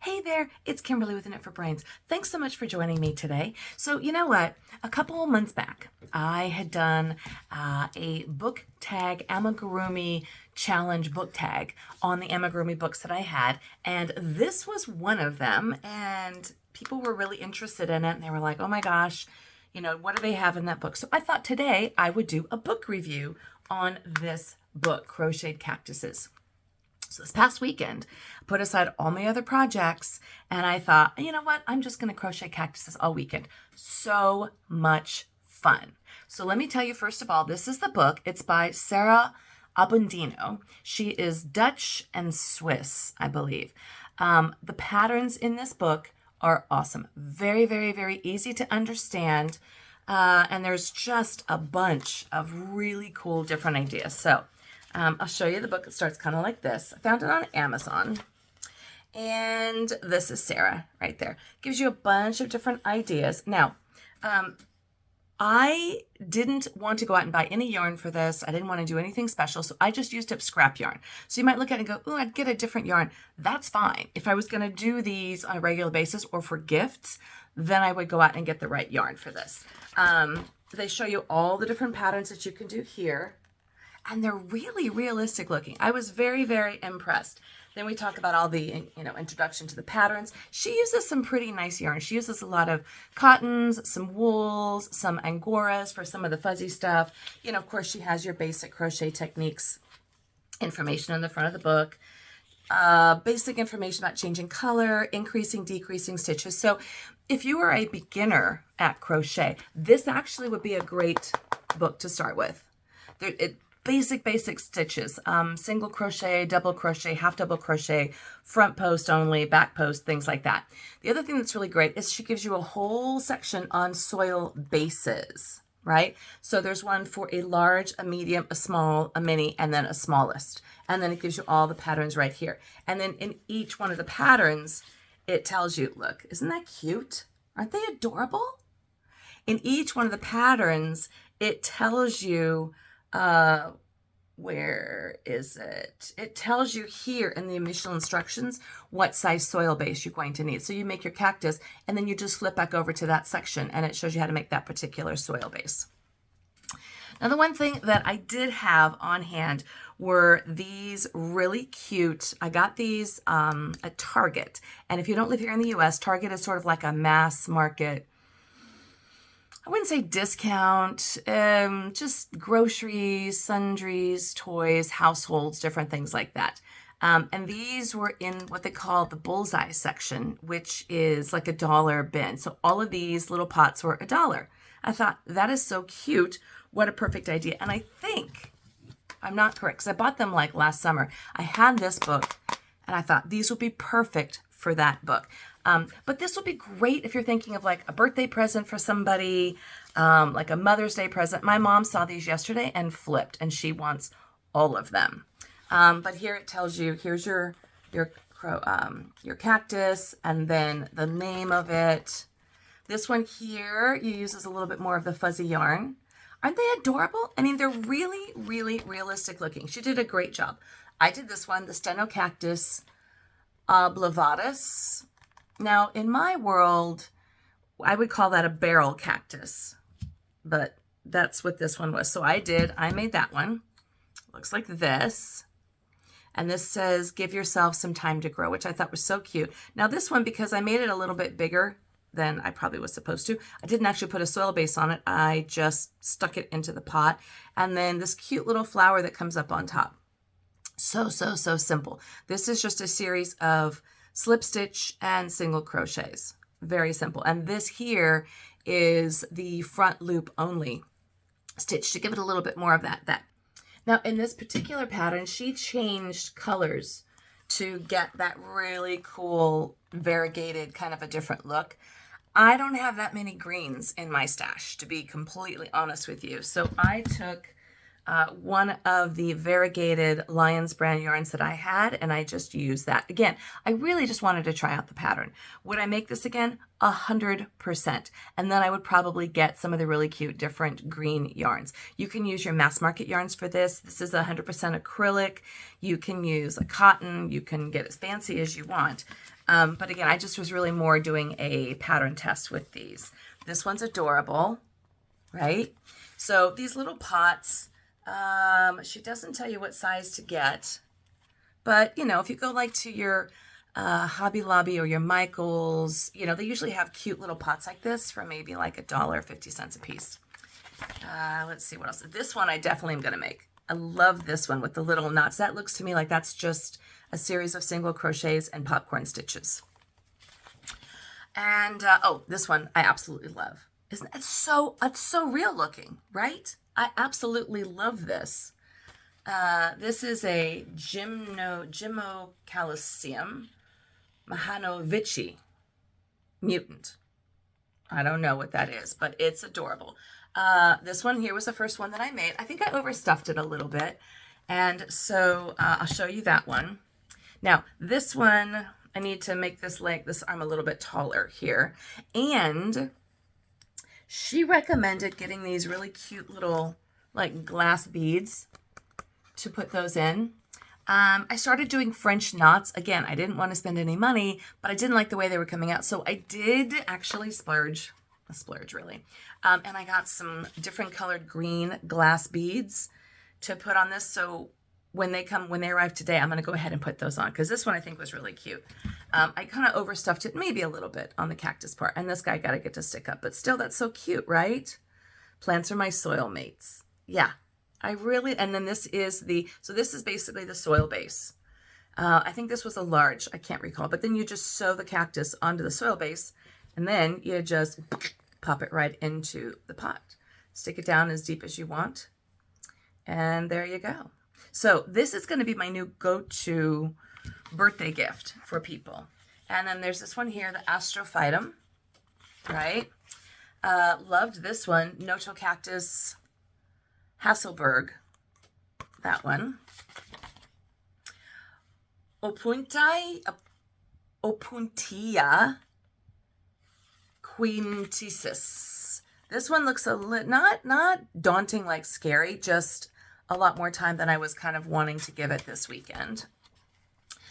Hey there, it's Kimberly with a Knit for Brains. Thanks so much for joining me today. So you know what? A couple of months back, I had done a book tag amigurumi challenge book tag on the amigurumi books that I had, and this was one of them, and people were really interested in it, and they were like, oh my gosh, you know, what do they have in that book? So I thought today I would do a book review on this book, Crocheted Cactuses. So this past weekend, I put aside all my other projects and I thought, you know what? I'm just going to crochet cactuses all weekend. So much fun. So let me tell you, first of all, this is the book. It's by Sarah Abbondio. She is Dutch and Swiss, I believe. The patterns in this book are awesome. Very, very, very easy to understand. And there's just a bunch of really cool different ideas. So I'll show you the book. It starts kind of like this. I found it on Amazon. And this is Sarah right there. Gives you a bunch of different ideas. Now, I didn't want to go out and buy any yarn for this. I didn't want to do anything special, so I just used up scrap yarn. So you might look at it and go, oh, I'd get a different yarn. That's fine. If I was going to do these on a regular basis or for gifts, then I would go out and get the right yarn for this. They show you all the different patterns that you can do here. And they're really realistic looking. I was very, very impressed. Then we talk about all the, introduction to the patterns. She uses some pretty nice yarn. She uses a lot of cottons, some wools, some angoras for some of the fuzzy stuff. Of course, she has your basic crochet techniques information in the front of the book. Basic information about changing color, increasing, decreasing stitches. So if you are a beginner at crochet, this actually would be a great book to start with. Basic stitches, single crochet, double crochet, half double crochet, front post only, back post, things like that. The other thing that's really great is she gives you a whole section on soil bases, right? So there's one for a large, a medium, a small, a mini, and then a smallest. And then it gives you all the patterns right here. And then in each one of the patterns, it tells you, look, isn't that cute? Aren't they adorable? In each one of the patterns, it tells you, where is it? It tells you here in the initial instructions what size soil base you're going to need. So you make your cactus and then you just flip back over to that section and it shows you how to make that particular soil base. Now the one thing that I did have on hand were these really cute, I got these at Target. And if you don't live here in the US, Target is sort of like a mass market, I wouldn't say discount, just groceries, sundries, toys, households, different things like that. And these were in what they call the bullseye section, which is like $1 bin. So all of these little pots were $1. I thought, that is so cute. What a perfect idea. And I think, I'm not correct, because I bought them like last summer. I had this book, and I thought these would be perfect for that book. But this will be great if you're thinking of like a birthday present for somebody, like a Mother's Day present. My mom saw these yesterday and flipped, and she wants all of them. But here it tells you, here's your cactus, and then the name of it. This one here, you uses a little bit more of the fuzzy yarn. Aren't they adorable? I mean, they're really, really realistic looking. She did a great job. I did this one, the Stenocactus oblavatus. Now, in my world, I would call that a barrel cactus, but that's what this one was. So I made that one. Looks like this. And this says, give yourself some time to grow, which I thought was so cute. Now this one, because I made it a little bit bigger than I probably was supposed to, I didn't actually put a soil base on it. I just stuck it into the pot. And then this cute little flower that comes up on top. So simple. This is just a series of slip stitch and single crochets. Very simple. And this here is the front loop only stitch to give it a little bit more of that. Now in this particular pattern, she changed colors to get that really cool variegated kind of a different look. I don't have that many greens in my stash, to be completely honest with you. So I took one of the variegated Lions brand yarns that I had, and I just used that. Again, I really just wanted to try out the pattern. Would I make this again? 100%. And then I would probably get some of the really cute different green yarns. You can use your mass market yarns for this. This is 100% acrylic. You can use a cotton. You can get as fancy as you want. But again, I just was really more doing a pattern test with these. This one's adorable, right? So these little pots, she doesn't tell you what size to get, but you know, if you go like to your Hobby Lobby or your Michaels, you know, they usually have cute little pots like this for maybe like $1.50 a piece. Let's see what else. This one I definitely am going to make. I love this one with the little knots. That looks to me like that's just a series of single crochets and popcorn stitches. And oh, this one I absolutely love. Isn't it so? It's so real looking, right? I absolutely love this. This is a Gymnocalcium Mahanovici mutant. I don't know what that is, but it's adorable. This one here was the first one that I made. I think I overstuffed it a little bit, and so I'll show you that one. Now, this one, I need to make this arm a little bit taller here, and she recommended getting these really cute little like glass beads to put those in. I started doing French knots. Again, I didn't want to spend any money, but I didn't like the way they were coming out. So I did actually splurge, really. And I got some different colored green glass beads to put on this. So when they arrive today, I'm going to go ahead and put those on because this one I think was really cute. I kind of overstuffed it maybe a little bit on the cactus part, and this guy got to get to stick up, but still that's so cute, right? Plants are my soil mates. Yeah, I really, and then this is so this is basically the soil base. I think this was a large, I can't recall, but then you just sew the cactus onto the soil base, and then you just pop it right into the pot. Stick it down as deep as you want, and there you go. So this is going to be my new go-to birthday gift for people. And then there's this one here, the Astrophytum, right? Loved this one, Noto Cactus Hasselberg, that one. Opuntia quintisis. This one looks not daunting like scary, just a lot more time than I was kind of wanting to give it this weekend.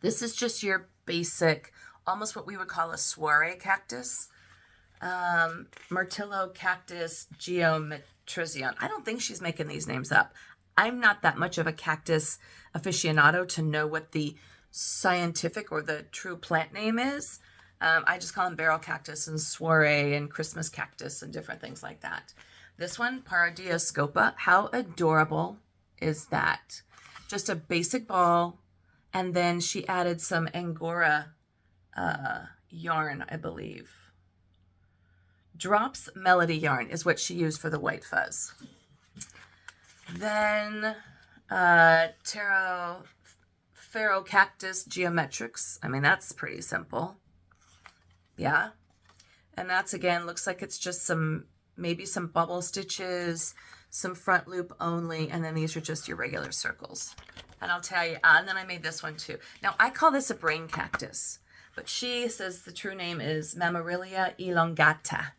This is just your basic, almost what we would call a soiree cactus. Myrtillo Cactus Geometricion. I don't think she's making these names up. I'm not that much of a cactus aficionado to know what the scientific or the true plant name is. I just call them barrel cactus and soiree and Christmas cactus and different things like that. This one, Paradioscopa. How adorable is that? Just a basic ball, and then she added some Angora yarn, I believe. Drops Melody yarn is what she used for the white fuzz. Then Ferro Cactus Geometrics. I mean, that's pretty simple. Yeah. And that's, again, looks like it's just maybe some bubble stitches, some front loop only, and then these are just your regular circles. And I'll tell you, and then I made this one too. Now, I call this a brain cactus, but she says the true name is Mammarillia elongata.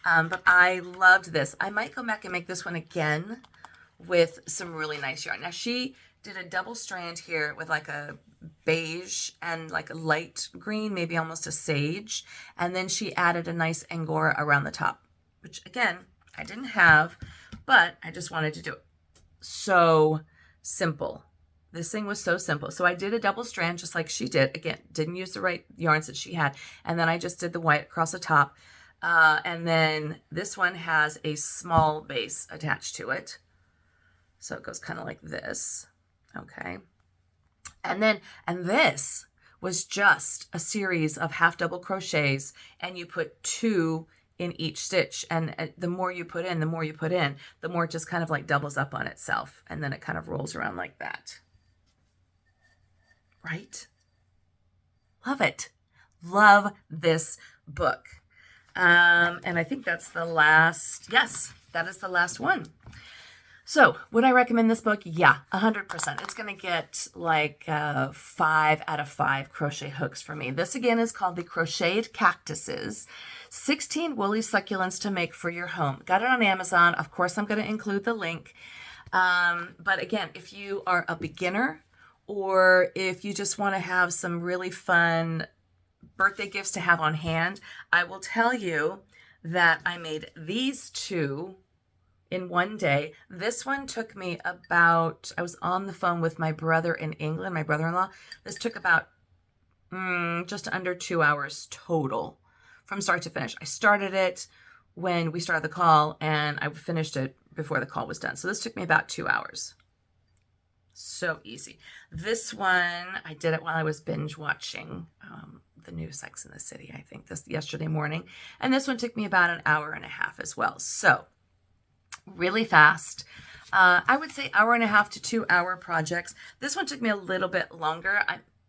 But I loved this. I might go back and make this one again with some really nice yarn. Now, she did a double strand here with like a beige and like a light green, maybe almost a sage. And then she added a nice Angora around the top, which again, I didn't have, but I just wanted to do it. So simple. This thing was so simple. So I did a double strand just like she did. Again, didn't use the right yarns that she had. And then I just did the white across the top. And then this one has a small base attached to it. So it goes kind of like this. Okay. And this was just a series of half double crochets, and you put 2 in each stitch. And the more you put in, the more it just kind of like doubles up on itself. And then it kind of rolls around like that. Right? Love it. Love this book. And I think that's the last, yes, that is the last one. So would I recommend this book? Yeah, 100%. It's going to get like 5 out of 5 crochet hooks for me. This again is called the Crocheted Cactuses. 16 woolly succulents to make for your home. Got it on Amazon. Of course, I'm going to include the link. But again, if you are a beginner or if you just want to have some really fun birthday gifts to have on hand, I will tell you that I made these 2 in one day. This one took me about, I was on the phone with my brother in England, my brother-in-law. This took about just under 2 hours total from start to finish. I started it when we started the call and I finished it before the call was done. So this took me about 2 hours. So easy. This one, I did it while I was binge watching the new Sex and the City, I think, this yesterday morning. And this one took me about an hour and a half as well. So really fast. I would say hour and a half to 2 hour projects. This one took me a little bit longer,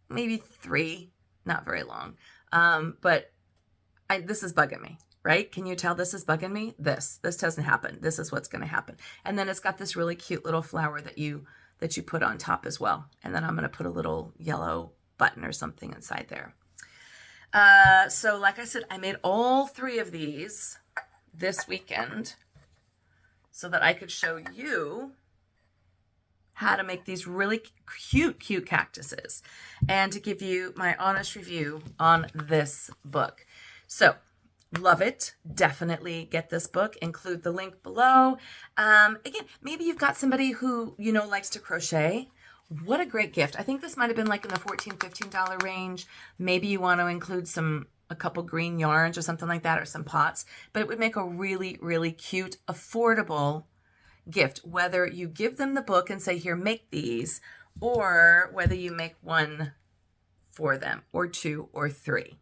maybe 3, not very long. But this is bugging me, right? Can you tell this is bugging me? This doesn't happen. This is what's going to happen. And then it's got this really cute little flower that you put on top as well. And then I'm going to put a little yellow button or something inside there. So like I said, I made all 3 of these this weekend so that I could show you how to make these really cute cactuses and to give you my honest review on this book. So love it. Definitely get this book. Include the link below. Again, maybe you've got somebody who, you know, likes to crochet. What a great gift. I think this might have been like in the $14, $15 range. Maybe you want to include a couple green yarns or something like that, or some pots, but it would make a really, really cute, affordable gift, whether you give them the book and say, here, make these, or whether you make one for them, or 2 or 3.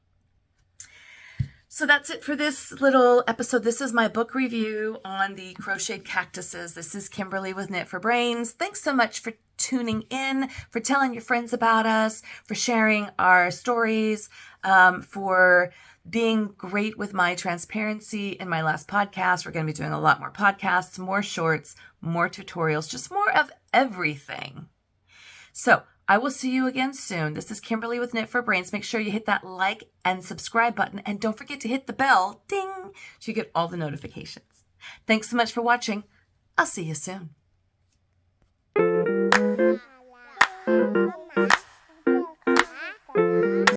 So that's it for this little episode. This is my book review on the Crocheted Cactuses. This is Kimberly with Knit for Brains. Thanks so much for tuning in, for telling your friends about us, for sharing our stories, for being great with my transparency in my last podcast. We're going to be doing a lot more podcasts, more shorts, more tutorials, just more of everything. So I will see you again soon. This is Kimberly with Knit for Brains. Make sure you hit that like and subscribe button, and don't forget to hit the bell, ding, so you get all the notifications. Thanks so much for watching. I'll see you soon.